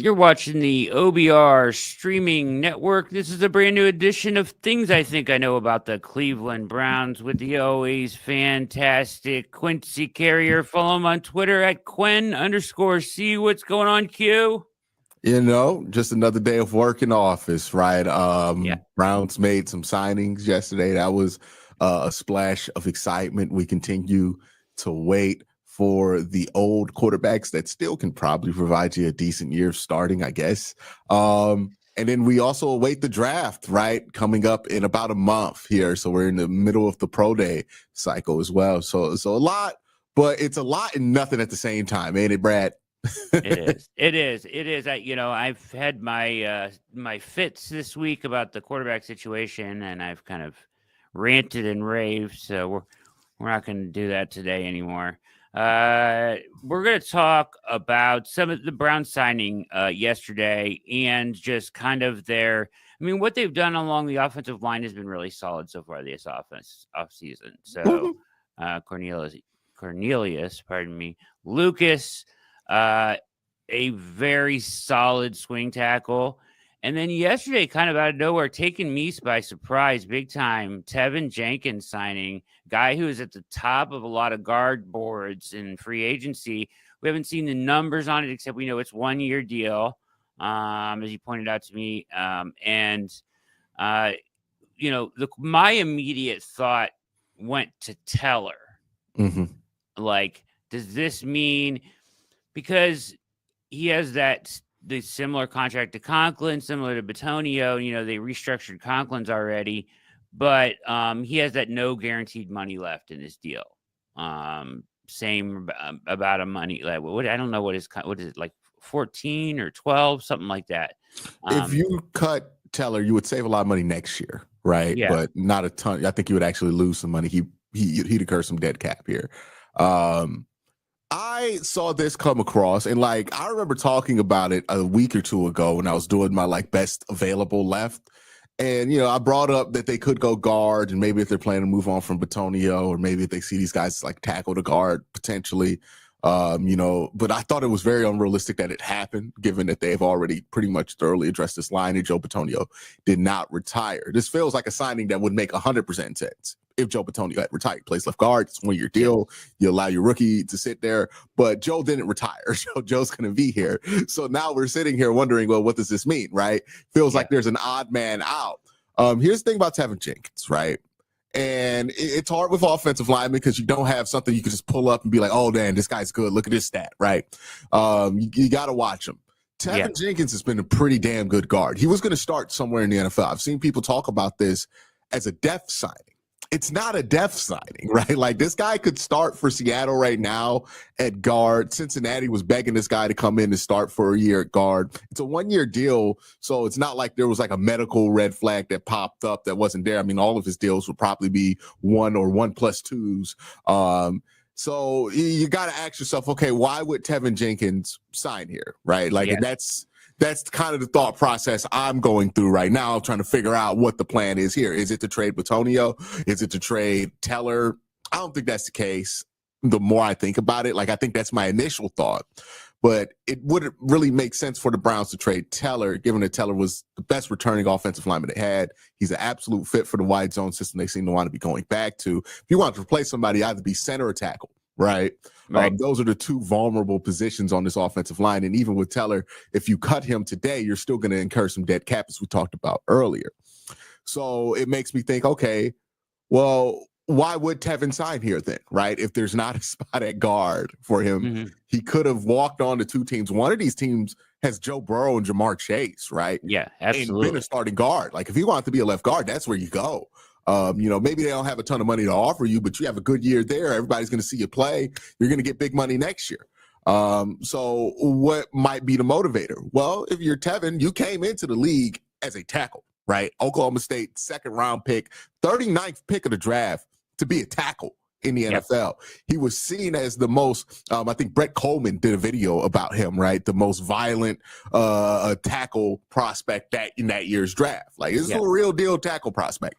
You're watching the OBR streaming network. This is a brand new edition of Things I Think I Know About the Cleveland Browns with the always fantastic Quincy Carrier. Follow him on Twitter at Quen_C. What's going on, Q? Just another day of work in the office, right? Yeah. Browns made some signings yesterday. That was a splash of excitement. We continue to wait for the old quarterbacks that still can probably provide you a decent year of starting, I guess. And then we also await the draft, right? Coming up in about a month here. So we're in the middle of the pro day cycle as well. So a lot, but it's a lot and nothing at the same time, ain't it, Brad? It is. I've had my fits this week about the quarterback situation, and I've kind of ranted and raved. So we're not going to do that today anymore. We're going to talk about some of the Browns signing yesterday and just kind of what they've done along the offensive line has been really solid so far this off season. So Cornelius, pardon me, Lucas. A very solid swing tackle. And then yesterday, kind of out of nowhere, taking me by surprise, big time, Teven Jenkins signing, guy who is at the top of a lot of guard boards in free agency. We haven't seen the numbers on it, except we know it's 1 year deal, as you pointed out to me. My immediate thought went to Teller. Mm-hmm. Like, does this mean... Because he has the similar contract to Conklin, similar to Bitonio. They restructured Conklin's already, but he has that no guaranteed money left in his deal. Same about a money. Like, I don't know what is it, like 14 or 12, something like that. If you cut Teller, you would save a lot of money next year, right? Yeah. But not a ton. I think you would actually lose some money. He'd incur some dead cap here. I saw this come across, and I remember talking about it a week or two ago when I was doing my best available left. And, I brought up that they could go guard, and maybe if they're planning to move on from Bitonio, or maybe if they see these guys tackle the guard potentially, but I thought it was very unrealistic that it happened, given that they've already pretty much thoroughly addressed this line, and Joe Bitonio did not retire. This feels like a signing that would make 100% sense. If Joe Bitonio had retired, plays left guard, it's 1 year deal. You allow your rookie to sit there, but Joe didn't retire. So Joe's going to be here. So now we're sitting here wondering, well, what does this mean, right? Feels like there's an odd man out. Here's the thing about Teven Jenkins, right? And it's hard with offensive linemen because you don't have something you can just pull up and be like, oh, damn, this guy's good. Look at this stat, right? You got to watch him. Teven Jenkins has been a pretty damn good guard. He was going to start somewhere in the NFL. I've seen people talk about this as a depth signing. It's not a depth signing, right? This guy could start for Seattle right now at guard. Cincinnati was begging this guy to come in and start for a year at guard. It's a 1 year deal, so it's not like there was a medical red flag that popped up that wasn't there. I mean, all of his deals would probably be 1 or 1+2s. So you got to ask yourself, okay, why would Teven Jenkins sign here, right? And that's kind of the thought process I'm going through right now, trying to figure out what the plan is here. Is it to trade Bitonio? Is it to trade Teller? I don't think that's the case. The more I think about it, I think that's my initial thought. But it wouldn't really make sense for the Browns to trade Teller, given that Teller was the best returning offensive lineman they had. He's an absolute fit for the wide zone system they seem to want to be going back to. If you want to replace somebody, either be center or tackle. Right. Those are the two vulnerable positions on this offensive line. And even with Teller, if you cut him today, you're still going to incur some dead cap, as we talked about earlier. So it makes me think, okay, well, why would Teven sign here then, right? If there's not a spot at guard for him, he could have walked on to two teams. One of these teams has Joe Burrow and Jamar Chase, right? Yeah, absolutely. And been a starting guard. If you want to be a left guard, that's where you go. Maybe they don't have a ton of money to offer you, but you have a good year there. Everybody's going to see you play. You're going to get big money next year. So what might be the motivator? Well, if you're Teven, you came into the league as a tackle, right? Oklahoma State, 2nd round pick, 39th pick of the draft to be a tackle in the NFL. He was seen as the most, I think Brett Coleman did a video about him, right? The most violent tackle prospect in that year's draft. This is a real deal tackle prospect.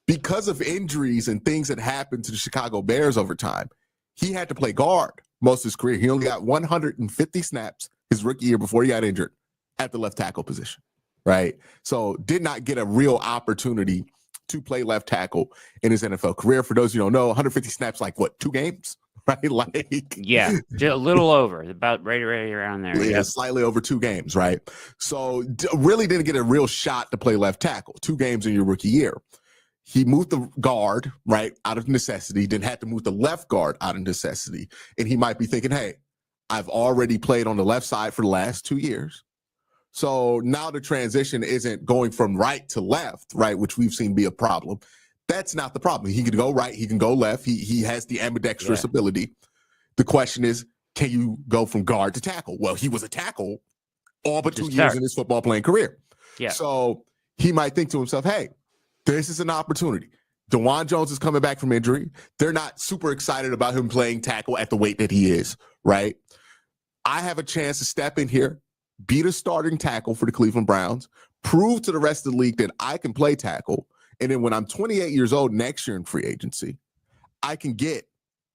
Because of injuries and things that happened to the Chicago Bears over time, he had to play guard most of his career. He only got 150 snaps his rookie year before he got injured at the left tackle position, right? So did not get a real opportunity to play left tackle in his NFL career. For those you don't know, 150 snaps, like what, 2 games, right? Like, yeah, just a little over, about right around there. Yeah, Yep. slightly over 2 games, right? So really didn't get a real shot to play left tackle. 2 games in your rookie year. He moved the guard, right, out of necessity, then had to move the left guard out of necessity. And he might be thinking, hey, I've already played on the left side for the last 2 years. So now the transition isn't going from right to left, right, which we've seen be a problem. That's not the problem. He can go right, he can go left. He has the ambidextrous ability. The question is, can you go from guard to tackle? Well, he was a tackle all but 2 years in his football playing career. Yeah. So he might think to himself, hey, this is an opportunity. DeJuan Jones is coming back from injury. They're not super excited about him playing tackle at the weight that he is, right? I have a chance to step in here, be the starting tackle for the Cleveland Browns, prove to the rest of the league that I can play tackle. And then when I'm 28 years old next year in free agency, I can get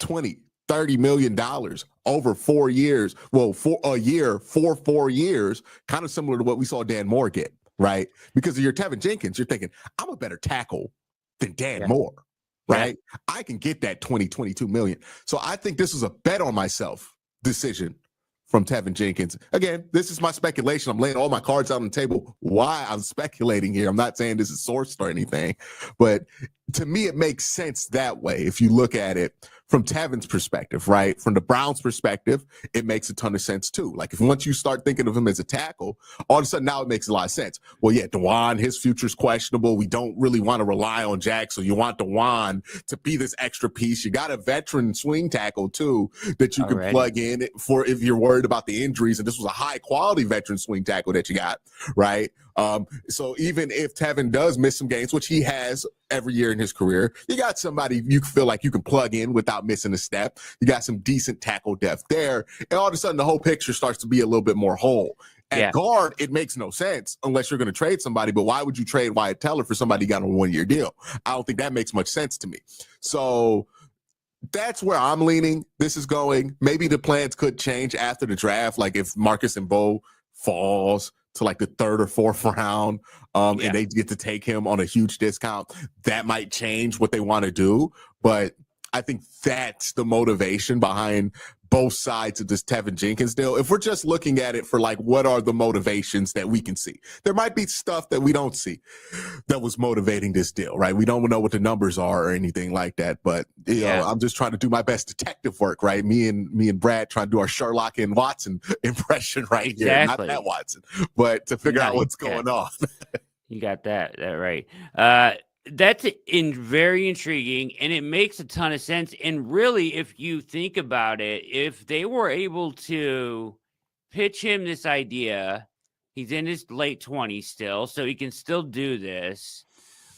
$20-30 million over 4 years. Well, for a year, for 4 years, kind of similar to what we saw Dan Moore get, right? Because of your Teven Jenkins, you're thinking, I'm a better tackle than Dan Moore, right? Yeah. I can get that 22 million. So I think this was a bet on myself decision from Teven Jenkins. Again, this is my speculation. I'm laying all my cards out on the table. Why I'm speculating here. I'm not saying this is sourced or anything, but to me, it makes sense that way. If you look at it from Teven's perspective, right? From the Browns' perspective, it makes a ton of sense too. Like if once you start thinking of him as a tackle, all of a sudden now it makes a lot of sense. Well, yeah, DeJuan, his future's questionable. We don't really want to rely on Jack, so you want DeJuan to be this extra piece. You got a veteran swing tackle too that you can plug in for if you're worried about the injuries. And this was a high quality veteran swing tackle that you got, right? So even if Teven does miss some games, which he has every year in his career, you got somebody you feel like you can plug in without missing a step. You got some decent tackle depth there. And all of a sudden, the whole picture starts to be a little bit more whole. At guard, it makes no sense unless you're going to trade somebody. But why would you trade Wyatt Teller for somebody who got a 1-year deal? I don't think that makes much sense to me. So that's where I'm leaning. This is going. Maybe the plans could change after the draft. Like if Marcus and Bo falls to like the 3rd or 4th round, and they get to take him on a huge discount, that might change what they want to do. But I think that's the motivation behind both sides of this Teven Jenkins deal. If we're just looking at it for like, what are the motivations that we can see? There might be stuff that we don't see that was motivating this deal, right? We don't know what the numbers are or anything like that, but you know, I'm just trying to do my best detective work, right? Me and Brad trying to do our Sherlock and Watson impression right here, not that Watson, but to figure out what's going on. You got that right. That's very intriguing, and it makes a ton of sense. And really, if you think about it, if they were able to pitch him this idea, he's in his late 20s still, so he can still do this,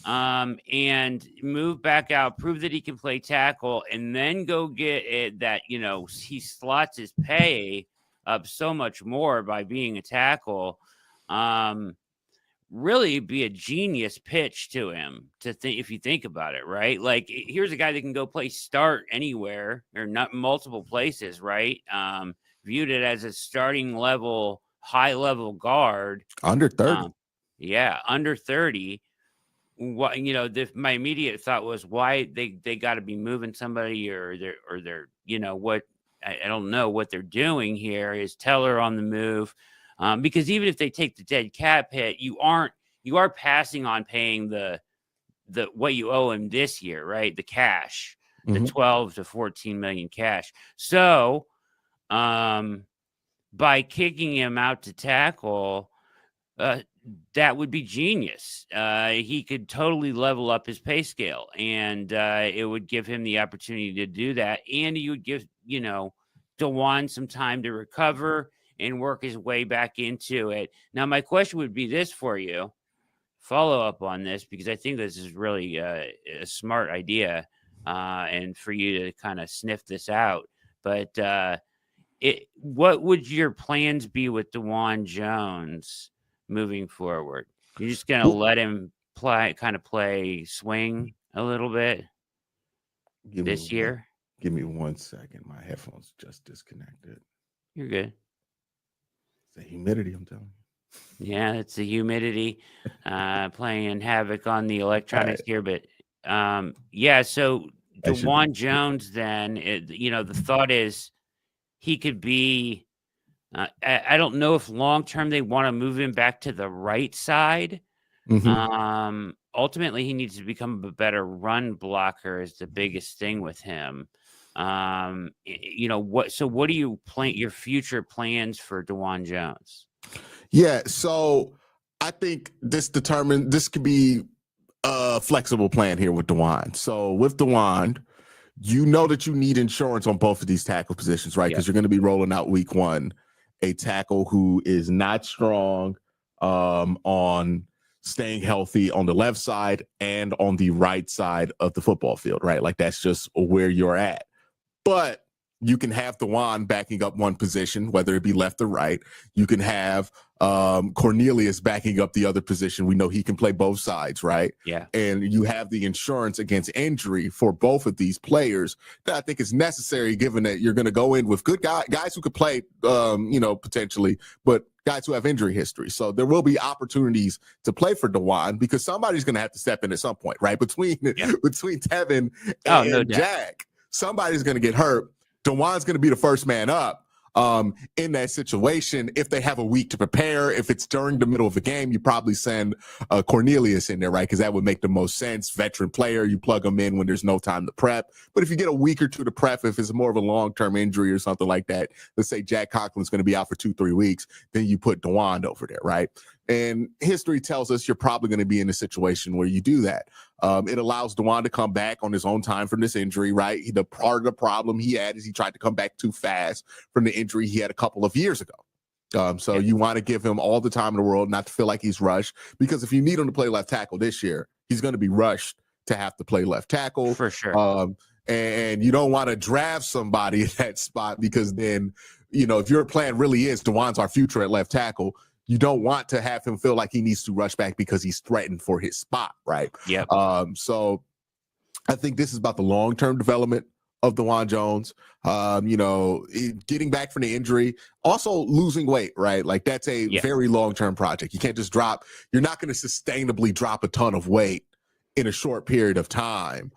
and move back out, prove that he can play tackle, and then go get it that, you know, he slots his pay up so much more by being a tackle. Really be a genius pitch to him to think, if you think about it, right? Like here's a guy that can go play start anywhere or not multiple places, right? Viewed it as a starting level, high level guard under 30. Under 30. What, you know, my immediate thought was why they got to be moving somebody or they're you know what, I don't know what they're doing here. Is Teller on the move? Because even if they take the dead cap hit, you are passing on paying the what you owe him this year, right? The cash, the 12 to 14 million cash. So, by kicking him out to tackle, that would be genius. He could totally level up his pay scale, and it would give him the opportunity to do that. And he would give, you know, DeJuan some time to recover and work his way back into it. Now, my question would be this for you, follow up on this, because I think this is really a smart idea, and for you to kind of sniff this out. But what would your plans be with DeJuan Jones moving forward? You're just going to let him play swing a little bit this year? Give me 1 second. My headphones just disconnected. You're good. The humidity, I'm telling you. Yeah, it's the humidity playing havoc on the electronics Right. here. But yeah, so That should DeJuan Jones, then, the thought is he could be. I don't know if long term they want to move him back to the right side. Mhm. Ultimately, he needs to become a better run blocker is the biggest thing with him. What? So, what do you plan? Your future plans for DeJuan Jones? Yeah, so I think this could be a flexible plan here with DeWan. So with DeWan, you know that you need insurance on both of these tackle positions, right? Yeah, Because you're going to be rolling out week one a tackle who is not strong on staying healthy on the left side and on the right side of the football field, right? Like that's just where you're at. But you can have Dewan backing up one position, whether it be left or right. You can have Cornelius backing up the other position. We know he can play both sides, right? yeah, And you have the insurance against injury for both of these players that I think is necessary, given that you're going to go in with good guys who could play, potentially, but guys who have injury history. So there will be opportunities to play for Dewan because somebody's going to have to step in at some point, right? Between Teven Oh, no and doubt. Jack, somebody's going to get hurt. Dewan's going to be the first man up in that situation. If they have a week to prepare, if it's during the middle of the game, you probably send Cornelius in there, right? Because that would make the most sense. Veteran player, you plug them in when there's no time to prep. But if you get a week or two to prep, if it's more of a long-term injury or something like that, let's say Jack Conklin's going to be out for 2-3 weeks, then you put Dewan over there, right? And history tells us you're probably going to be in a situation where you do that. It allows Dewan to come back on his own time from this injury, right? The part of the problem he had is he tried to come back too fast from the injury he had a couple of years ago. So you want to give him all the time in the world, not to feel like he's rushed, because if you need him to play left tackle this year, he's going to be rushed to have to play left tackle. For sure. And you don't want to draft somebody at that spot because then, if your plan really is Dewan's our future at left tackle, you don't want to have him feel like he needs to rush back because he's threatened for his spot, right? Yep. So I think this is about the long-term development of DeJuan Jones. Getting back from the injury, also losing weight, right? Like that's a very long-term project. You can't just you're not going to sustainably drop a ton of weight in a short period of time.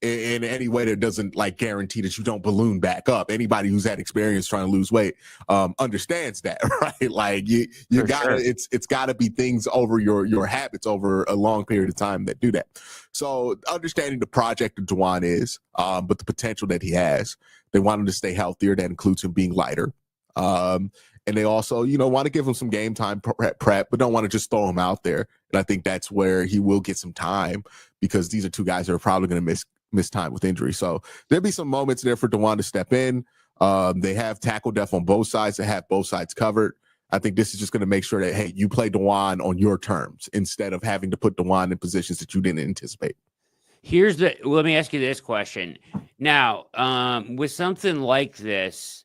In any way that doesn't like guarantee that you don't balloon back up. Anybody who's had experience trying to lose weight understands that, right? Like you gotta, it's gotta be things over your habits over a long period of time that do that. So understanding the project of Dewan is, but the potential that he has, they want him to stay healthier. That includes him being lighter. And they also, want to give him some game time prep, but don't want to just throw him out there. And I think that's where he will get some time because these are two guys that are probably going to miss time with injury. So there'll be some moments there for Dewan to step in. They have tackle depth on both sides. They have both sides covered. I think this is just going to make sure that, hey, you play Dewan on your terms instead of having to put Dewan in positions that you didn't anticipate. Let me ask you this question. Now, with something like this,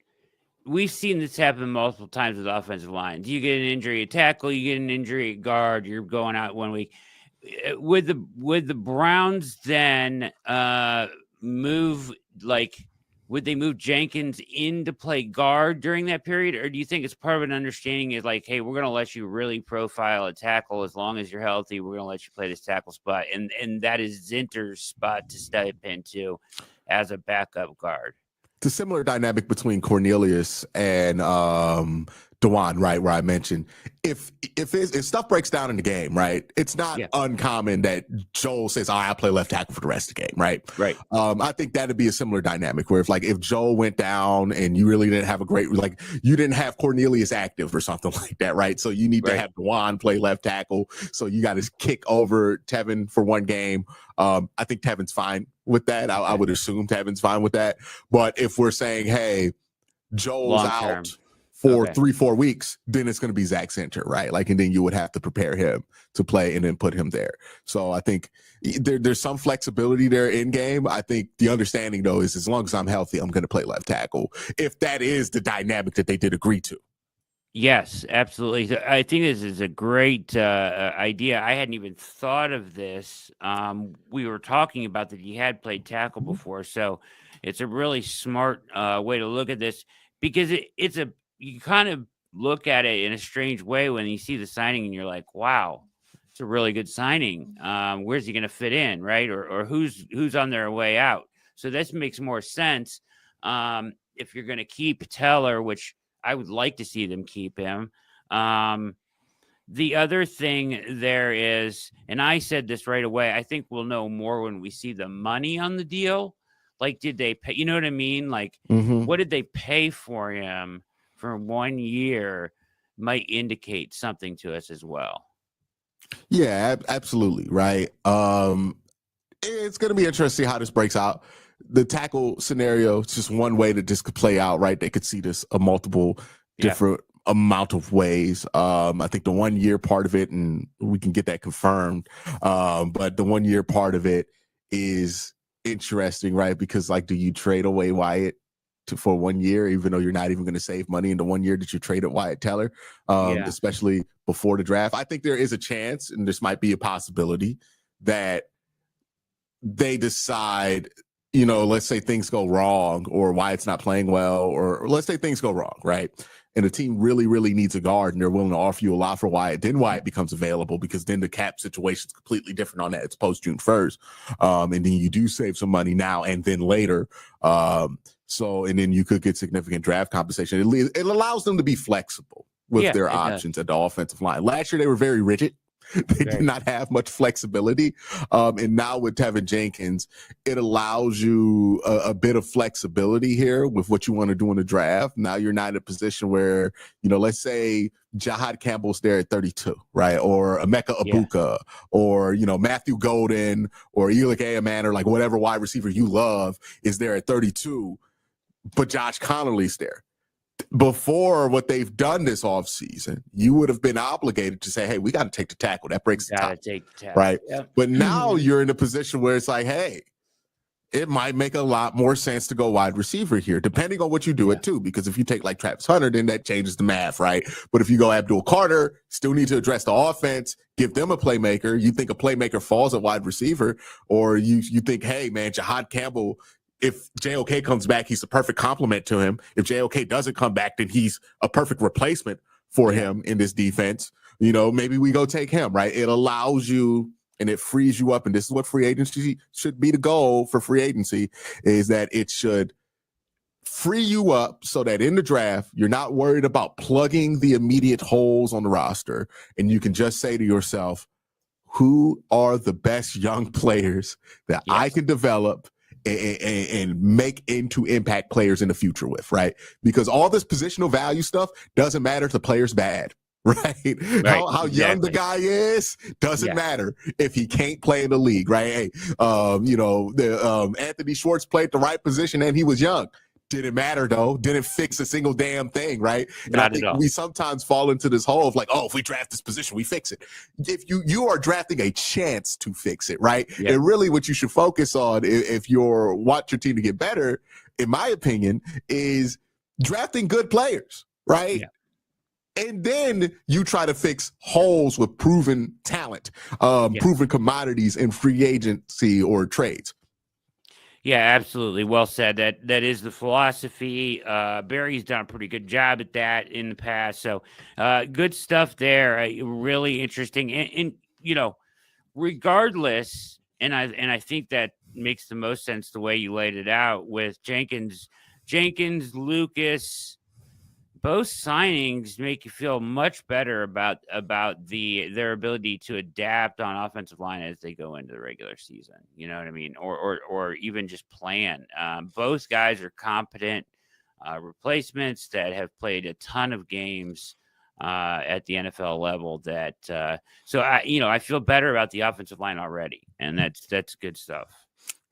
we've seen this happen multiple times with offensive lines. You get an injury at tackle, you get an injury at guard, you're going out 1 week. Would the Browns then would they move Jenkins in to play guard during that period, or do you think it's part of an understanding is like, hey, we're going to let you really profile a tackle as long as you're healthy. We're going to let you play this tackle spot, and that is Zinter's spot to step into as a backup guard. It's a similar dynamic between Cornelius and Dewan, right? Where I mentioned if stuff breaks down in the game, right? It's not uncommon that Joel says, "All right, I'll play left tackle for the rest of the game," right? Right. I think that'd be a similar dynamic where if Joel went down and you really didn't have you didn't have Cornelius active or something like that, right? So you need to have Dewan play left tackle. So you got to kick over Teven for one game. I think Teven's fine with that. I would assume Teven's fine with that. But if we're saying, hey, Joel's out for 3-4 weeks, then it's going to be Zach Zinter, right? And then you would have to prepare him to play and then put him there. So I think there's some flexibility there in game. I think the understanding, though, is as long as I'm healthy, I'm going to play left tackle, if that is the dynamic that they did agree to. Yes, absolutely. I think this is a great idea. I hadn't even thought of this. We were talking about that he had played tackle before, so it's a really smart way to look at this because you kind of look at it in a strange way when you see the signing and you're like, wow, it's a really good signing. Where's he going to fit in, right? Or who's on their way out? So this makes more sense if you're going to keep Teller, which I would like to see them keep him. The other thing there is, and I said this right away, I think we'll know more when we see the money on the deal. Like, did they pay? You know what I mean? Like, what did they pay for him for 1 year might indicate something to us as well. Yeah, absolutely. Right. It's going to be interesting how this breaks out. The tackle scenario is just one way that this could play out, right? They could see this a multiple different amount of ways. I think the 1 year part of it, and we can get that confirmed. But the 1 year part of it is interesting, right? Because like, do you trade away Wyatt for 1 year, even though you're not even going to save money in the 1 year that you traded Wyatt Teller, especially before the draft? I think there is a chance, and this might be a possibility, that they decide, let's say things go wrong, or Wyatt's not playing well, or let's say things go wrong, right? And the team really, really needs a guard, and they're willing to offer you a lot for Wyatt. Then Wyatt becomes available, because then the cap situation is completely different on that. It's post June 1st. And then you do save some money now and then later. And then you could get significant draft compensation. It allows them to be flexible with their options at the offensive line. Last year, they were very rigid. They did not have much flexibility. And now with Teven Jenkins, it allows you a bit of flexibility here with what you want to do in the draft. Now you're not in a position where, let's say Jahad Campbell's there at 32, right? Or Emeka Ibuka, or, Matthew Golden, or Elik Ayaman, or like whatever wide receiver you love is there at 32, but Josh Connolly's there. Before what they've done this offseason, you would have been obligated to say, hey, we got to take the tackle. That breaks the top, right? Yep. But now you're in a position where it's like, hey, it might make a lot more sense to go wide receiver here, depending on what you do it too. Because if you take like Travis Hunter, then that changes the math, right? But if you go Abdul Carter, still need to address the offense, give them a playmaker. You think a playmaker falls at wide receiver, or you think, hey, man, Jahad Campbell, if JOK comes back, he's the perfect complement to him. If JOK doesn't come back, then he's a perfect replacement for him in this defense. Maybe we go take him, right? It allows you and it frees you up. And this is what free agency should be. The goal for free agency is that it should free you up so that in the draft, you're not worried about plugging the immediate holes on the roster. And you can just say to yourself, who are the best young players that I can develop and make into impact players in the future with, right? Because all this positional value stuff doesn't matter if the player's bad, right? How young the guy is doesn't matter if he can't play in the league, right? Hey, Anthony Schwartz played the right position and he was young. Didn't matter though. Didn't fix a single damn thing, right? And I think we sometimes fall into this hole of like, oh, if we draft this position, we fix it. If you are drafting a chance to fix it, right? Yeah. And really, what you should focus on if you're want your team to get better, in my opinion, is drafting good players, right? Yeah. And then you try to fix holes with proven talent, proven commodities in free agency or trades. Yeah, absolutely. Well said. That is the philosophy. Barry's done a pretty good job at that in the past. So good stuff there. Really interesting. And regardless, and I think that makes the most sense the way you laid it out with Jenkins, Lucas. Both signings make you feel much better about their ability to adapt on offensive line as they go into the regular season. You know what I mean? Or even just plan. Both guys are competent replacements that have played a ton of games at the NFL level. So I feel better about the offensive line already, and that's good stuff.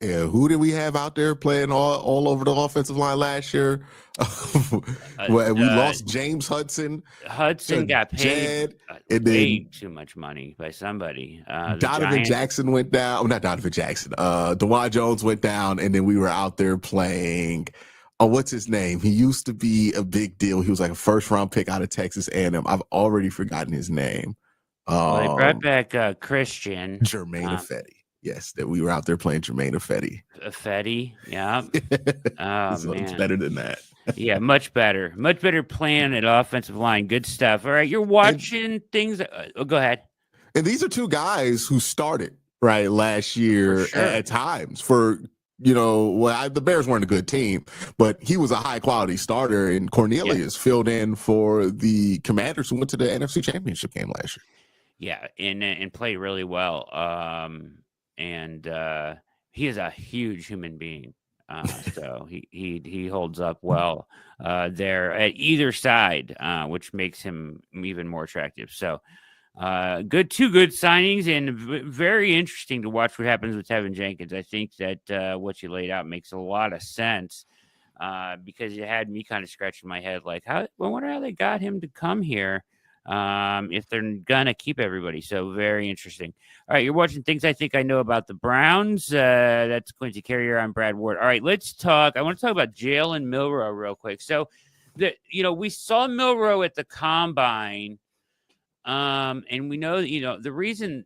Yeah, who did we have out there playing all over the offensive line last year? Well, we lost James Hudson. Hudson got paid way too much money by somebody. Donovan Jackson went down. Oh, not Donovan Jackson. DeJuan Jones went down, and then we were out there playing. Oh, what's his name? He used to be a big deal. He was like a first-round pick out of Texas A&M. I've already forgotten his name. They brought back Christian. Jermaine Ifedi. Yes, that we were out there playing Jermaine Ifedi. Ifedi, yeah. So it's better than that. Yeah, much better. Much better plan at offensive line. Good stuff. All right, you're And watching things. Go ahead. and these are two guys who started right last For year sure. at times for the Bears weren't a good team, but he was a high quality starter, and Yeah. Cornelius filled in for the Commanders who went to the NFC Championship game last year. Yeah, and played really well. And he is a huge human being. So he holds up well there at either side, which makes him even more attractive. So two good signings, and very interesting to watch what happens with Teven Jenkins. I think that what you laid out makes a lot of sense because it had me kind of scratching my head, like, I wonder how they got him to come here if they're gonna keep everybody. So very interesting. All right, you're watching Things I Think I Know About the Browns. That's Quincy Carrier. I'm Brad Ward. All right, let's talk. I want to talk about Jalen Milroe real quick. So we saw Milroe at the combine. And we know, the reason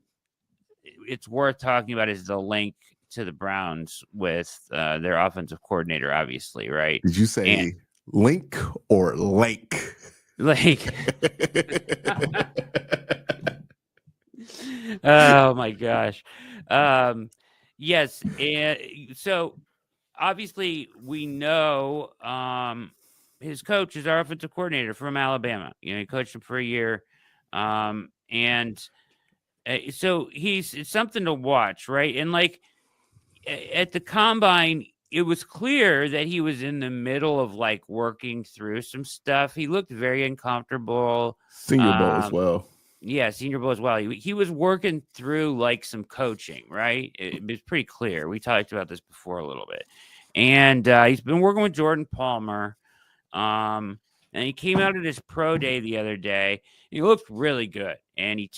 it's worth talking about is the link to the Browns with their offensive coordinator, obviously, right? Did you say link or lake? Like, oh my gosh. Yes. And so obviously we know his coach is our offensive coordinator from Alabama. He coached him for a year. And so it's something to watch, right? And like at the combine, it was clear that he was in the middle of like working through some stuff. He looked very uncomfortable. Senior Bowl as well. Yeah, Senior Bowl as well. He was working through like some coaching, right? It was pretty clear. We talked about this before a little bit. And he's been working with Jordan Palmer. And he came out at his pro day the other day. He looked really good. And he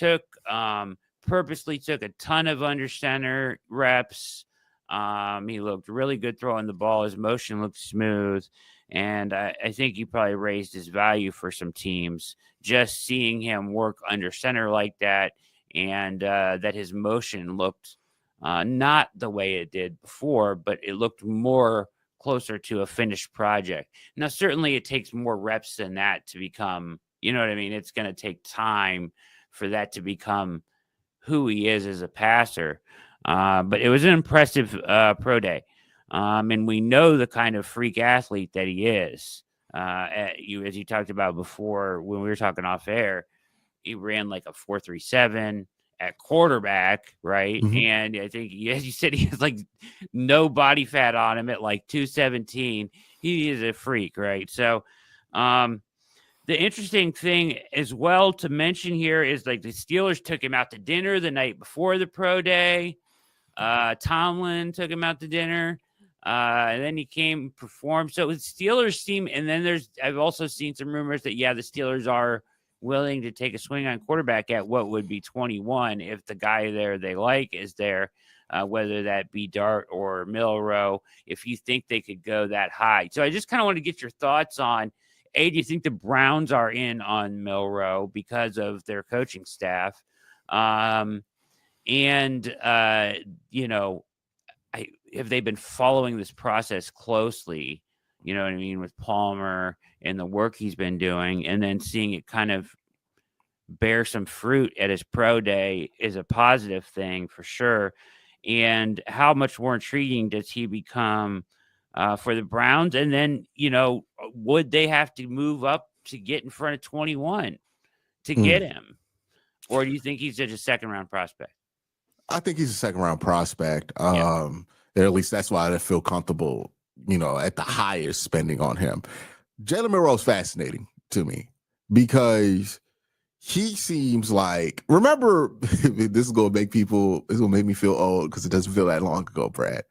purposely took a ton of under center reps. He looked really good throwing the ball. His motion looked smooth. And I think he probably raised his value for some teams just seeing him work under center like that. And that his motion looked not the way it did before, but it looked more closer to a finished project. Now, certainly it takes more reps than that to become, you know what I mean? It's going to take time for that to become who he is as a passer. But it was an impressive pro day. And we know the kind of freak athlete that he is. As you talked about before when we were talking off air, he ran like a 4.37 at quarterback, right? Mm-hmm. And I think, as you said, he has like no body fat on him at like 217. He is a freak, right? So the interesting thing as well to mention here is like the Steelers took him out to dinner the night before the pro day. Tomlin took him out to dinner. And then he came performed. So the Steelers team, and then I've also seen some rumors that, the Steelers are willing to take a swing on quarterback at what would be 21 if the guy there they like is there, whether that be Dart or Milroe, if you think they could go that high. So I just kind of want to get your thoughts on, do you think the Browns are in on Milroe because of their coaching staff? Have they been following this process closely? You know what I mean, with Palmer and the work he's been doing, and then seeing it kind of bear some fruit at his pro day is a positive thing for sure. And how much more intriguing does he become for the Browns? And then, would they have to move up to get in front of 21 to get him? Or do you think he's just a second round prospect? I think he's a second round prospect. Or at least that's why I feel comfortable, at the highest spending on him. Jalen Milroe is fascinating to me because he seems like, remember, this is going to make me feel old because it doesn't feel that long ago, Brad.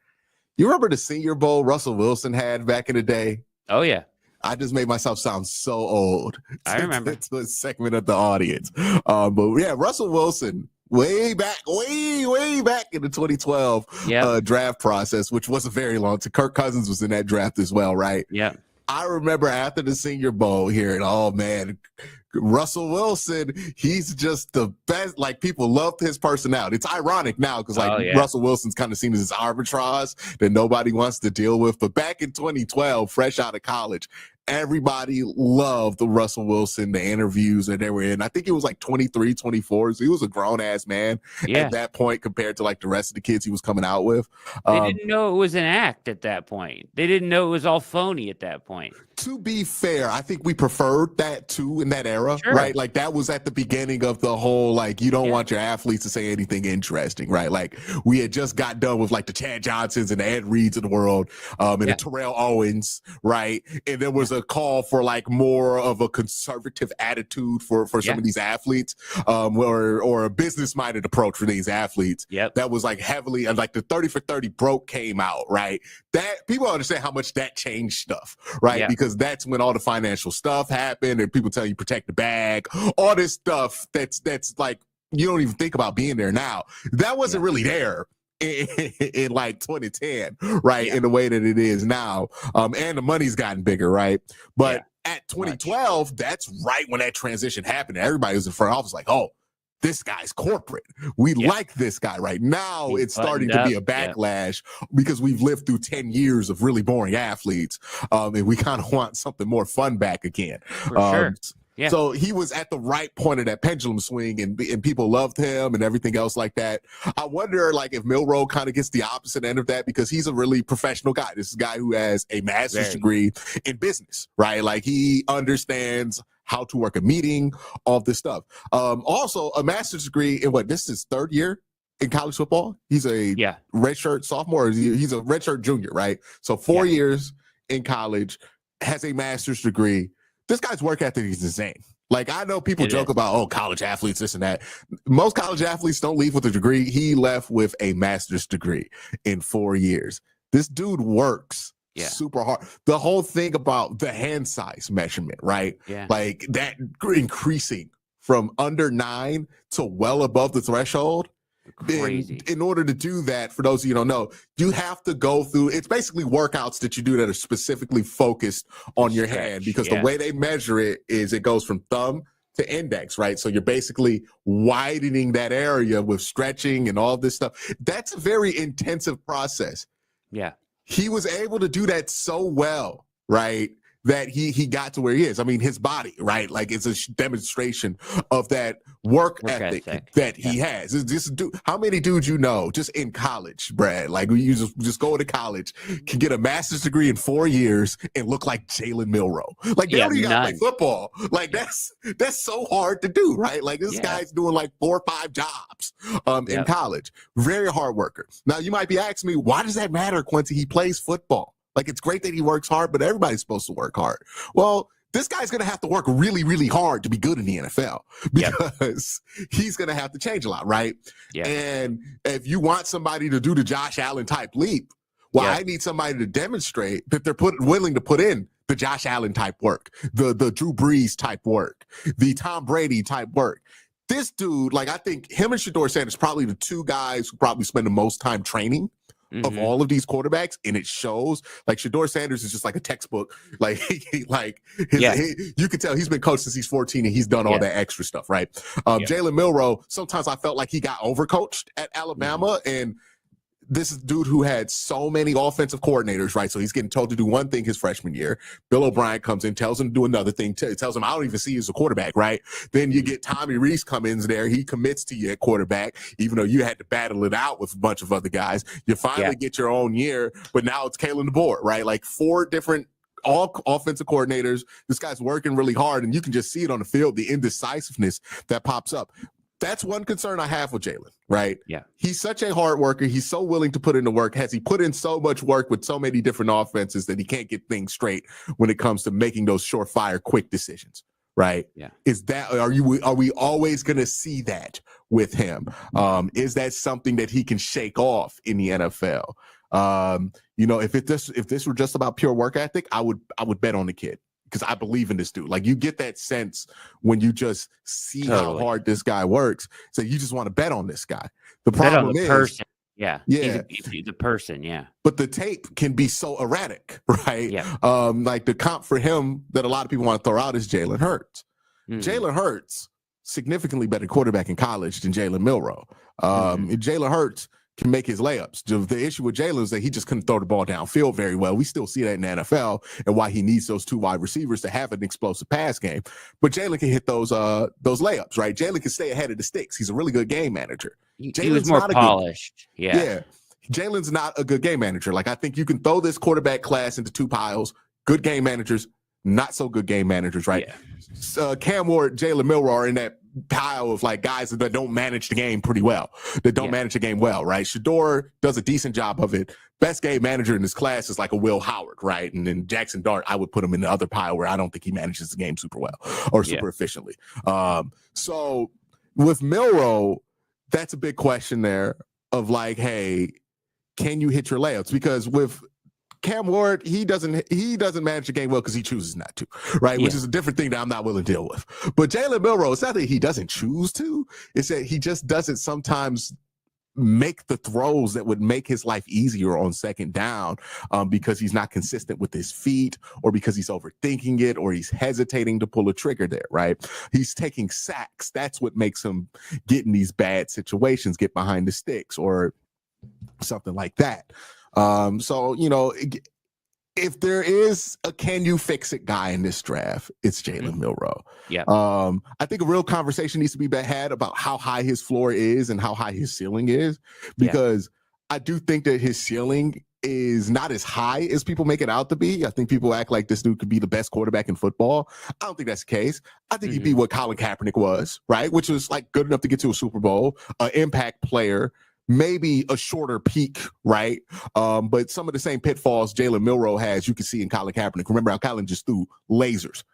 You remember the Senior Bowl Russell Wilson had back in the day? Oh, yeah. I just made myself sound so old. I remember. To a segment of the audience. But yeah, Russell Wilson, way back in the 2012 draft process, which wasn't very long. Kirk Cousins was in that draft as well, right? Yeah. I remember after the Senior Bowl hearing, oh man, Russell Wilson, he's just the best. Like, people loved his personality. It's ironic now because Russell Wilson's kind of seen as this arbitrage that nobody wants to deal with. But back in 2012, fresh out of college, everybody loved the Russell Wilson, the interviews that they were in. I think he was like 23, 24. So he was a grown ass man at that point compared to like the rest of the kids he was coming out with. They didn't know it was an act at that point. They didn't know it was all phony at that point. To be fair, I think we preferred that too in that era, right? Like that was at the beginning of the whole, like, you don't want your athletes to say anything interesting, right? Like we had just got done with like the Chad Johnsons and the Ed Reeds of the world, and the Terrell Owens, right? And there was a call for like more of a conservative attitude for some of these athletes, or a business-minded approach for these athletes. That was like heavily, like the 30 for 30 broke came out, right? That people understand how much that changed stuff, right? Because that's when all the financial stuff happened and people tell you protect the bag, all this stuff that's like you don't even think about being there now. That wasn't really there in like 2010, right? In the way that it is now. And the money's gotten bigger, right? But at 2012, that's right when that transition happened. Everybody was in front office like, oh, this guy's corporate. We like this guy right now. It's starting to be a backlash because we've lived through 10 years of really boring athletes. And we kind of want something more fun back again. For sure. So he was at the right point of that pendulum swing, and people loved him and everything else like that. I wonder, like, if Milroe kind of gets the opposite end of that, because he's a really professional guy. This is a guy who has a master's degree in business, right? Like, he understands how to work a meeting, all this stuff. Also, a master's degree in this is his third year in college football. He's a redshirt sophomore. He's a redshirt junior, right? So 4 years in college, has a master's degree. This guy's work ethic is insane. Like, I know people joke about, oh, college athletes, this and that. Most college athletes don't leave with a degree. He left with a master's degree in 4 years. This dude works super hard. The whole thing about the hand size measurement, right? Like that increasing from under 9 to well above the threshold. Crazy. In order to do that, for those of you who don't know, you have to go through, it's basically workouts that you do that are specifically focused on your hand, because the way they measure it is it goes from thumb to index, right? So you're basically widening that area with stretching and all this stuff. That's a very intensive process. He was able to do that so well, right, that he got to where he is. I mean, his body, right? Like, it's a demonstration of that work ethic that he has. This dude, how many dudes you know just in college, Brad? Like, you just go to college, can get a master's degree in 4 years and look like Jalen Milroe. Like, they don't even gotta play football. Like, that's so hard to do, right? Like, this guy's doing like 4 or 5 jobs in college. Very hard worker. Now, you might be asking me, why does that matter, Quincy? He plays football. Like, it's great that he works hard, but everybody's supposed to work hard. Well, this guy's going to have to work really, really hard to be good in the NFL, because he's going to have to change a lot, right? And if you want somebody to do the Josh Allen type leap, well, I need somebody to demonstrate that they're willing to put in the Josh Allen type work, the Drew Brees type work, the Tom Brady type work. This dude, like, I think him and Shedeur Sanders probably the two guys who probably spend the most time training of all of these quarterbacks, and it shows. Like, Shedeur Sanders is just like a textbook. Like, you can tell he's been coached since he's 14 and he's done all that extra stuff, right? Jalen Milroe, sometimes I felt like he got overcoached at Alabama, and this is a dude who had so many offensive coordinators, right? So he's getting told to do one thing his freshman year. Bill O'Brien comes in, tells him to do another thing, tells him, I don't even see you as a quarterback, right? Then you get Tommy Rees come in there. He commits to you at quarterback, even though you had to battle it out with a bunch of other guys. You finally get your own year, but now it's Kalen DeBoer, right? Like, 4 different all offensive coordinators. This guy's working really hard, and you can just see it on the field, the indecisiveness that pops up. That's one concern I have with Jalen, right? He's such a hard worker. He's so willing to put in the work. Has he put in so much work with so many different offenses that he can't get things straight when it comes to making those surefire, quick decisions, right? Is that, are we always going to see that with him? Is that something that he can shake off in the NFL? You know, if this were just about pure work ethic, I would bet on the kid, because I believe in this dude. Like, you get that sense when you just see how hard this guy works. So you just want to bet on this guy. The problem is, person. He's the person. But the tape can be so erratic, right? Like, the comp for him that a lot of people want to throw out is Jalen Hurts. Jalen Hurts, significantly better quarterback in college than Jalen Milroe. Jalen Hurts can make his layups. The issue with Jalen is that he just couldn't throw the ball downfield very well. We still see that in the NFL and why he needs those 2 wide receivers to have an explosive pass game. But Jalen can hit those layups, right? Jalen can stay ahead of the sticks. He's a really good game manager. He was more polished. Yeah. Jalen's not a good game manager. Like, I think you can throw this quarterback class into 2 piles. Good game managers, not so good game managers, right? Yeah. Cam Ward, Jalen Milroe are in that pile of like guys that don't manage the game pretty well, that don't manage the game well, right? Shador does a decent job of it. Best game manager in this class is like a Will Howard, right? And then Jackson Dart, I would put him in the other pile where I don't think he manages the game super well or super efficiently. So with Milroe, that's a big question there of like, hey, can you hit your layups? Because with Cam Ward, he doesn't manage the game well because he chooses not to, right? Which is a different thing that I'm not willing to deal with. But Jalen Milroe, it's not that he doesn't choose to, it's that he just doesn't sometimes make the throws that would make his life easier on second down because he's not consistent with his feet or because he's overthinking it or he's hesitating to pull a trigger there, right? He's taking sacks. That's what makes him get in these bad situations, get behind the sticks or something like that. So, you know, if there is a can you fix it guy in this draft, it's Jalen Milroe. Yeah. I think a real conversation needs to be had about how high his floor is and how high his ceiling is, because I do think that his ceiling is not as high as people make it out to be. I think people act like this dude could be the best quarterback in football. I don't think that's the case. I think he'd be what Colin Kaepernick was, right? Which was like good enough to get to a Super Bowl, an impact player, maybe a shorter peak, right? But some of the same pitfalls Jalen Milroe has, you can see in Colin Kaepernick. Remember how Colin just threw lasers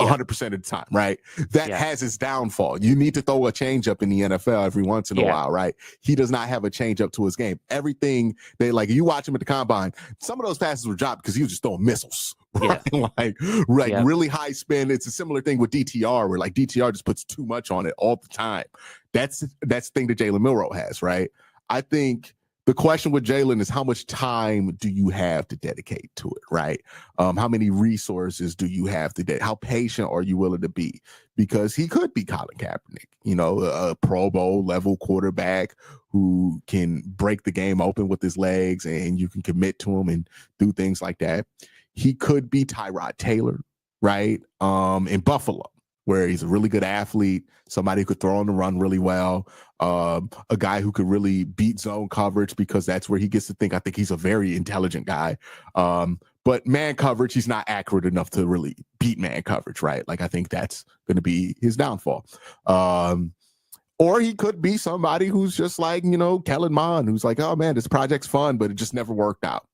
100% of the time, right? That has his downfall. You need to throw a changeup in the NFL every once in a while, right? He does not have a changeup to his game. Everything they like, you watch him at the combine, some of those passes were dropped because he was just throwing missiles, right? Like really high spin. It's a similar thing with DTR where like DTR just puts too much on it all the time. That's the thing that Jalen Milroe has, right? I think the question with Jalen is how much time do you have to dedicate to it, right? How many resources do you have to dedicate? How patient are you willing to be? Because he could be Colin Kaepernick, you know, a Pro Bowl level quarterback who can break the game open with his legs and you can commit to him and do things like that. He could be Tyrod Taylor, right? In Buffalo, where he's a really good athlete, somebody who could throw on the run really well, a guy who could really beat zone coverage because that's where he gets to think. I think he's a very intelligent guy. But man coverage, he's not accurate enough to really beat man coverage, right? Like, I think that's going to be his downfall. Or he could be somebody who's just like, you know, Kellen Mond, who's like, oh man, this project's fun, but it just never worked out.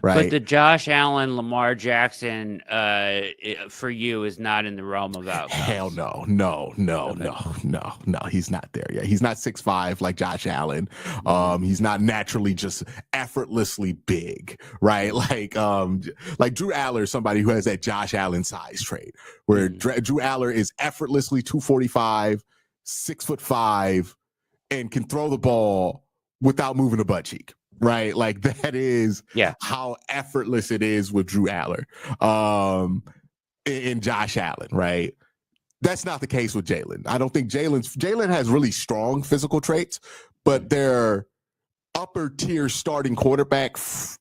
Right. But the Josh Allen, Lamar Jackson for you is not in the realm of outcomes. Hell no. He's not there yet. He's not 6'5" like Josh Allen. He's not naturally just effortlessly big, right? Like Drew Aller is somebody who has that Josh Allen size trait, where Drew Aller is effortlessly 245, 6'5", and can throw the ball without moving a butt cheek. Right, like that is how effortless it is with Drew Aller, in Josh Allen. Right, that's not the case with Jalen. I don't think Jalen has really strong physical traits, but they're upper tier starting quarterback,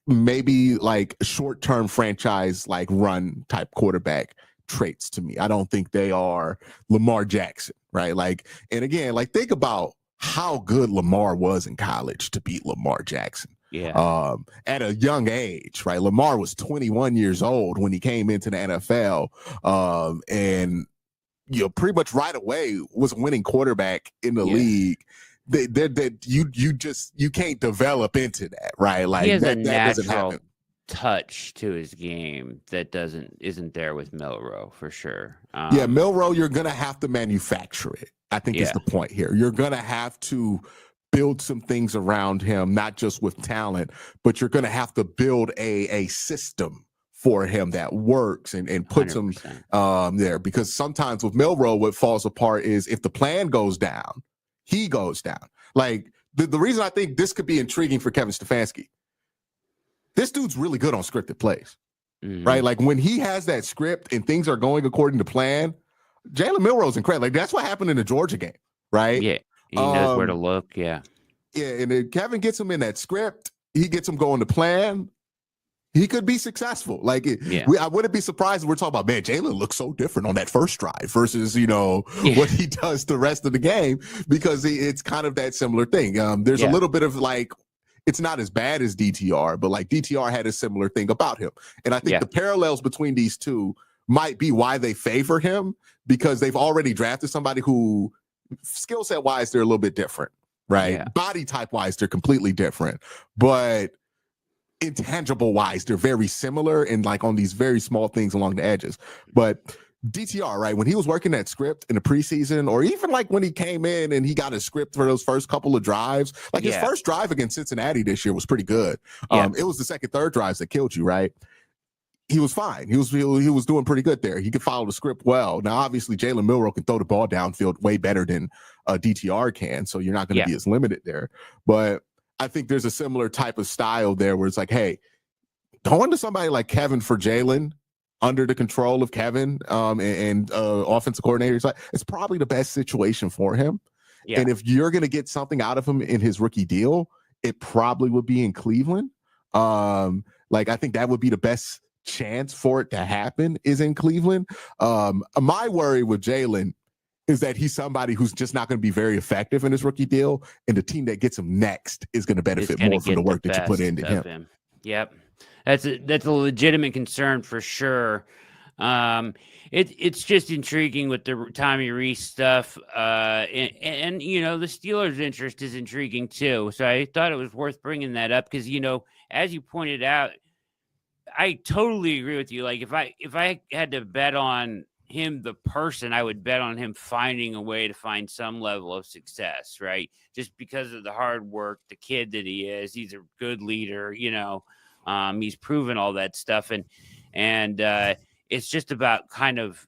maybe like short-term franchise like run type quarterback traits to me. I don't think they are Lamar Jackson. Right, like, and again, like think about how good Lamar was in college to beat Lamar Jackson. At a young age, right? Lamar was 21 years old when he came into the NFL, and you know, pretty much right away was a winning quarterback in the league. You can't develop into that, right? Like he has that a doesn't natural happen. Touch to his game that isn't there with Milroe for sure. Milroe, you're gonna have to manufacture it. I think is the point here. You're gonna have to build some things around him, not just with talent, but you're gonna have to build a system for him that works and puts 100%. Him there. Because sometimes with Milroe, what falls apart is if the plan goes down, he goes down. Like the reason I think this could be intriguing for Kevin Stefanski. This dude's really good on scripted plays, right? Like when he has that script and things are going according to plan, Jalen Milroe's incredible. Like that's what happened in the Georgia game, right? Yeah, he knows where to look. Yeah, Yeah, and if Kevin gets him in that script, he gets him going to plan. He could be successful. Like, I wouldn't be surprised if we're talking about, man, Jalen looks so different on that first drive versus, what he does the rest of the game, because it's kind of that similar thing. There's a little bit of like, it's not as bad as DTR, but like DTR had a similar thing about him. And I think the parallels between these two might be why they favor him, because they've already drafted somebody who skill set wise, they're a little bit different, right? Yeah. Body type wise, they're completely different, but intangible wise, they're very similar and like on these very small things along the edges. But DTR, right, when he was working that script in the preseason, or even like when he came in and he got a script for those first couple of drives, like his first drive against Cincinnati this year was pretty good. It was the second, third drives that killed you, right? He was fine. He was doing pretty good there. He could follow the script well. Now, obviously, Jalen Milroe can throw the ball downfield way better than DTR can, so you're not going to be as limited there. But I think there's a similar type of style there where it's like, hey, going to somebody like Kevin for Jalen under the control of Kevin and offensive coordinators, it's probably the best situation for him. Yeah. And if you're going to get something out of him in his rookie deal, it probably would be in Cleveland. Like, I think that would be the best chance for it to happen is in Cleveland. My worry with Jalen is that he's somebody who's just not going to be very effective in his rookie deal, and the team that gets him next is going to benefit more from the work that you put into him. Yep. That's a legitimate concern for sure. It's just intriguing with the Tommy Rees stuff. And the Steelers' interest is intriguing too. So I thought it was worth bringing that up because, as you pointed out, I totally agree with you. Like if I had to bet on him, the person, I would bet on him finding a way to find some level of success, right? Just because of the hard work, the kid that he is, he's a good leader, he's proven all that stuff. And it's just about kind of,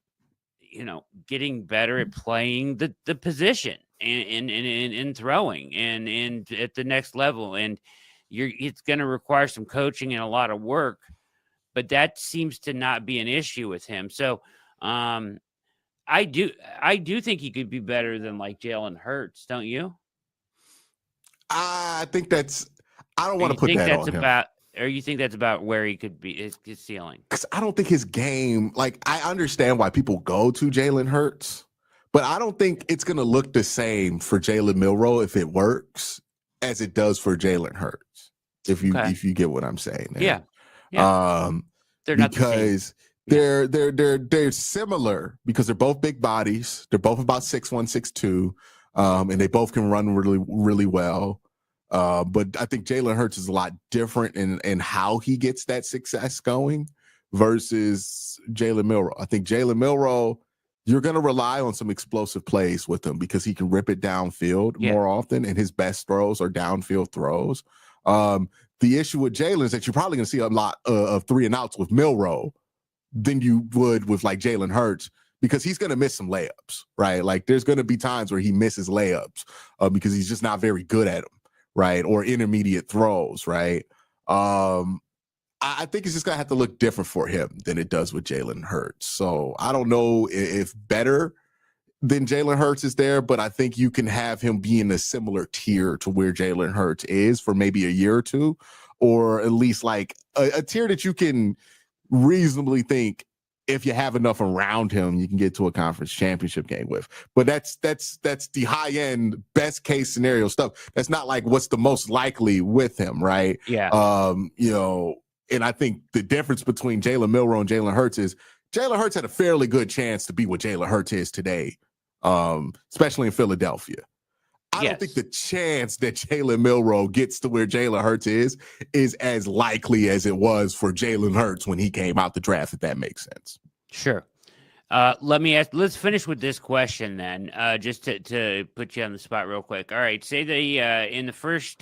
getting better at playing the position and throwing and at the next level. And it's going to require some coaching and a lot of work, but that seems to not be an issue with him. So, I do think he could be better than like Jalen Hurts, don't you? I think I don't want to put that on him. Or you think that's about where he could be, his ceiling? Because I don't think his game, like, I understand why people go to Jalen Hurts, but I don't think it's going to look the same for Jalen Milroe if it works as it does for Jalen Hurts. If you get what I'm saying. Yeah. They're not because they're similar because they're both big bodies. They're both about 6'1", 6'2", and they both can run really, really well. But I think Jalen Hurts is a lot different in how he gets that success going versus Jalen Milroe. I think Jalen Milroe, you're going to rely on some explosive plays with him because he can rip it downfield more often, and his best throws are downfield throws. The issue with Jalen is that you're probably going to see a lot of 3-and-outs with Milroe than you would with like Jalen Hurts, because he's going to miss some layups, right? Like there's going to be times where he misses layups because he's just not very good at them, right? Or intermediate throws, right? I think it's just going to have to look different for him than it does with Jalen Hurts. So I don't know if better than Jalen Hurts is there, but I think you can have him be in a similar tier to where Jalen Hurts is for maybe a year or two, or at least like a tier that you can reasonably think if you have enough around him, you can get to a conference championship game with. But that's the high end, best case scenario stuff. That's not like what's the most likely with him, right? Yeah. And I think the difference between Jalen Milroe and Jalen Hurts is Jalen Hurts had a fairly good chance to be what Jalen Hurts is today, especially in Philadelphia. I don't think the chance that Jalen Milroe gets to where Jalen Hurts is as likely as it was for Jalen Hurts when he came out the draft, if that makes sense. Sure. Let's finish with this question then, just to put you on the spot real quick. All right. Say in the first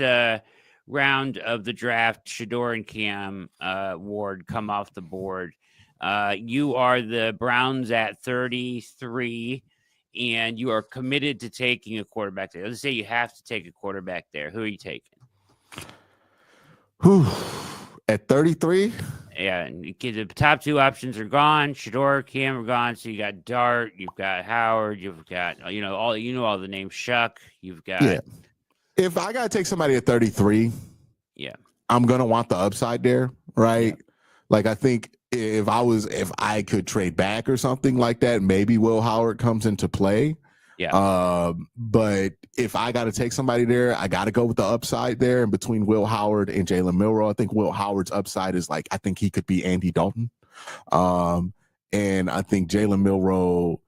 round of the draft, Shador and Cam Ward come off the board. You are the Browns at 33. And you are committed to taking a quarterback there. Let's say you have to take a quarterback there. Who are you taking? At 33? Yeah, the top two options are gone. Shador, Cam are gone. So you got Dart, you've got Howard, you've got all the names. Shuck, you've got If I gotta take somebody at 33, Yeah. I'm gonna want the upside there, right? Yeah. Like I think if I could trade back or something like that, maybe Will Howard comes into play. Yeah. But if I got to take somebody there, I got to go with the upside there. And between Will Howard and Jalen Milroe, I think Will Howard's upside is like, I think he could be Andy Dalton. And I think Jalen Milroe,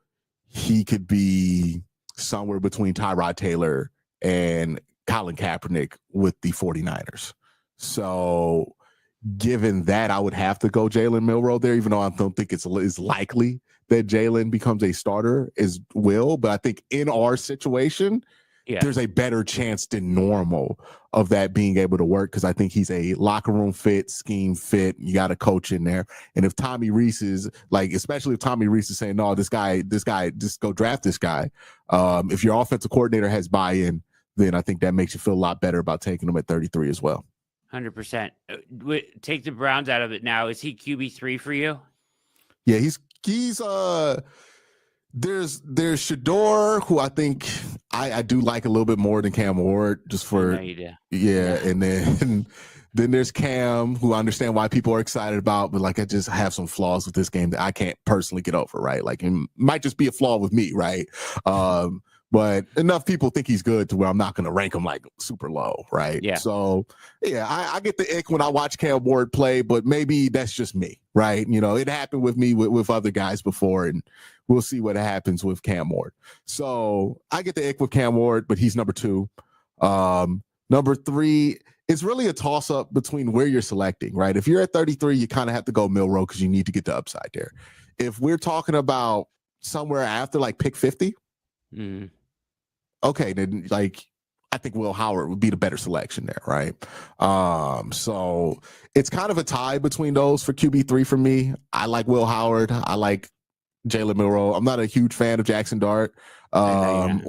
he could be somewhere between Tyrod Taylor and Colin Kaepernick with the 49ers. So given that, I would have to go Jalen Milroe there, even though I don't think it's likely that Jalen becomes a starter as Will. But I think in our situation, there's a better chance than normal of that being able to work because I think he's a locker room fit, scheme fit. You got a coach in there. And if Tommy Reese is like, especially if Tommy Reese is saying, no, this guy, just go draft this guy. If your offensive coordinator has buy-in, then I think that makes you feel a lot better about taking him at 33 as well. 100%. Take the Browns out of it now. Is he QB3 for you? Yeah, he's there's Shador, who I think I do like a little bit more than Cam Ward, just for and then there's Cam, who I understand why people are excited about, but like I just have some flaws with this game that I can't personally get over, right? Like it might just be a flaw with me, right? But enough people think he's good to where I'm not going to rank him like super low, right? Yeah. So, yeah, I get the ick when I watch Cam Ward play, but maybe that's just me, right? You know, it happened with me with other guys before, and we'll see what happens with Cam Ward. So I get the ick with Cam Ward, but he's number 2. Number 3, it's really a toss-up between where you're selecting, right? If you're at 33, you kind of have to go Milroe because you need to get the upside there. If we're talking about somewhere after like pick 50, okay, then like I think Will Howard would be the better selection there, right? So it's kind of a tie between those for QB3 for me. I like Will Howard. I like Jalen Milroe. I'm not a huge fan of Jackson Dart or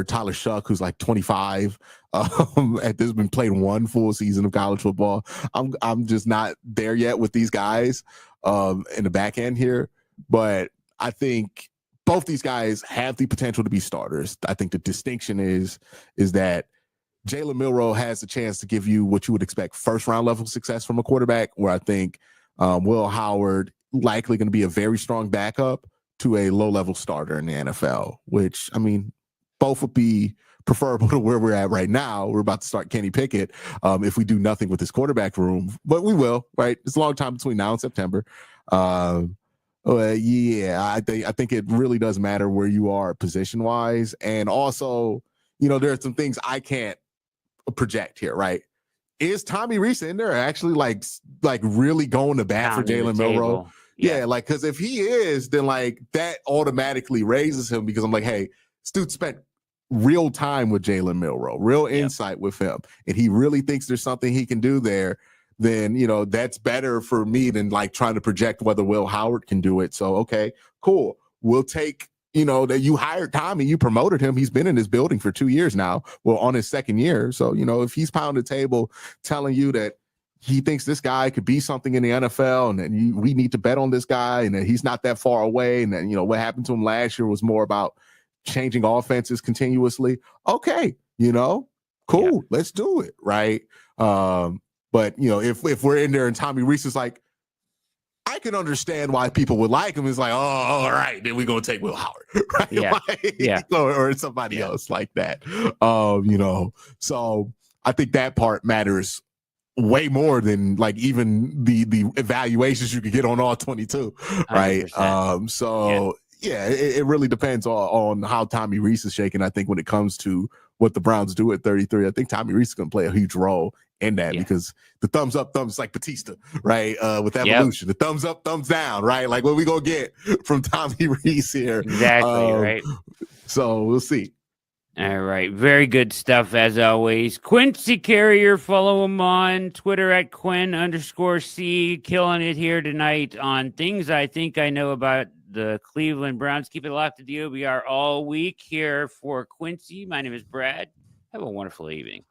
Tyler Shuck, who's like 25. At this been played one full season of college football. I'm just not there yet with these guys in the back end here, but I think both these guys have the potential to be starters. I think the distinction is that Jalen Milroe has a chance to give you what you would expect first round level success from a quarterback, where I think Will Howard likely going to be a very strong backup to a low level starter in the NFL, which, I mean, both would be preferable to where we're at right now. We're about to start Kenny Pickett if we do nothing with this quarterback room, but we will, right? It's a long time between now and September. I think it really does matter where you are position wise, and also, you know, there are some things I can't project here, right? Is Tommy Reese in there actually like really going to bat for Jalen Milroe? Yeah, like because if he is, then like that automatically raises him because I'm like, hey, this dude spent real time with Jalen Milroe, real insight with him, and he really thinks there's something he can do there. Then, you know, that's better for me than like trying to project whether Will Howard can do it. So, okay, cool. We'll take, you know, that you hired Tommy, you promoted him. He's been in this building for 2 years now. Well, on his second year. So, you know, if he's pounding the table telling you that he thinks this guy could be something in the NFL and that we need to bet on this guy and that he's not that far away. And then, you know, what happened to him last year was more about changing offenses continuously. Okay, you know, cool. Let's do it. Right. But, you know, if we're in there and Tommy Reese is like, I can understand why people would like him. It's like, oh, all right, then we're going to take Will Howard. Right? Yeah. Or somebody else like that. You know, so I think that part matters way more than like even the evaluations you could get on all 22. Right. 100%. It really depends on how Tommy Reese is shaking. I think when it comes to what the Browns do at 33, I think Tommy Reese is going to play a huge role in that because the thumbs up, thumbs like Batista, right? With evolution, the thumbs up, thumbs down, right? Like what we gonna get from Tommy Reese here? Exactly, right. So we'll see. All right, very good stuff as always. Quincy Carrier, follow him on Twitter at Quinn_C, killing it here tonight on things I think I know about the Cleveland Browns. Keep it locked to you. We are all week here for Quincy. My name is Brad. Have a wonderful evening.